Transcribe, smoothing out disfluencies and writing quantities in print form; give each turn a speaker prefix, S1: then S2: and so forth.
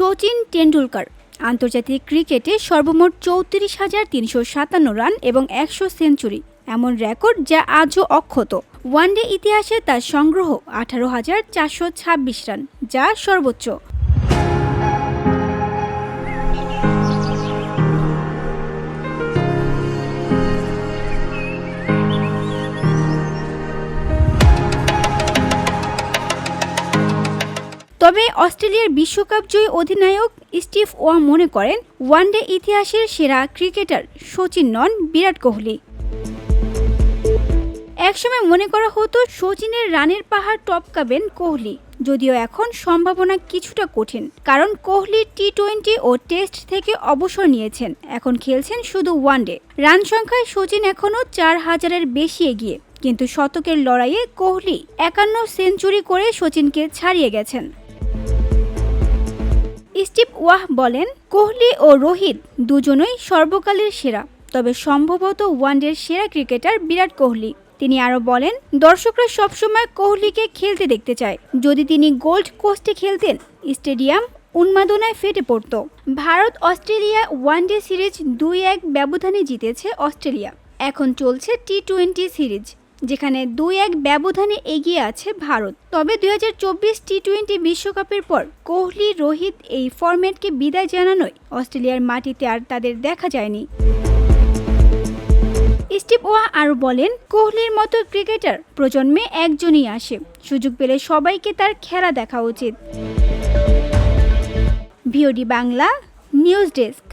S1: শচীন টেন্ডুলকার আন্তর্জাতিক ক্রিকেটে সর্বমোট ৩৪,৩৫৭ রান এবং ১০০ সেঞ্চুরি, এমন রেকর্ড যা আজও অক্ষত। ওয়ানডে ইতিহাসে তার সংগ্রহ ১৮,৪২৬ রান, যা সর্বোচ্চ। তবে অস্ট্রেলিয়ার বিশ্বকাপ জয়ী অধিনায়ক স্টিভ ওয়া মনে করেন, ওয়ানডে ইতিহাসের সেরা ক্রিকেটার শচীন নন, বিরাট কোহলি। একসময় মনে করা হতো শচীনের রানের পাহাড় টপকাবেন কোহলি, যদিও এখন সম্ভাবনা কিছুটা কঠিন, কারণ কোহলি টি-20 ও টেস্ট থেকে অবসর নিয়েছেন, এখন খেলছেন শুধু ওয়ানডে। রান সংখ্যায় শচীন এখনও ৪,০০০-এর বেশি এগিয়ে, কিন্তু শতকের লড়াইয়ে কোহলি ৫১ সেঞ্চুরি করে শচীনকে ছাড়িয়ে গেছেন। স্টিভ ওয়াহ বলেন, কোহলি ও রোহিত দুজনই সর্বকালের সেরা, তবে সম্ভবত ওয়ানডের সেরা ক্রিকেটার বিরাট কোহলি। তিনি আরও বলেন, দর্শকরা সবসময় কোহলিকে খেলতে দেখতে চায়। যদি তিনি গোল্ড কোস্টে খেলতেন, স্টেডিয়াম উন্মাদনায় ফেটে পড়ত। ভারত অস্ট্রেলিয়া ওয়ানডে সিরিজ ২-১ ব্যবধানে জিতেছে অস্ট্রেলিয়া। এখন চলছে টি-20 সিরিজ, যেখানে ২-১ ব্যবধানে এগিয়ে আছে ভারত। তবে ২০২৪ টি-20 বিশ্বকাপের পর কোহলি রোহিত এই ফরম্যাটকে বিদায় জানানোয় অস্ট্রেলিয়ার মাটিতে আর তাদের দেখা যায়নি। স্টিভ ওয়া আরও বলেন, কোহলির মতো ক্রিকেটার প্রজন্মে একজনই আসে, সুযোগ পেলে সবাইকে তার খেলা দেখা উচিত। VOD Bangla news desk.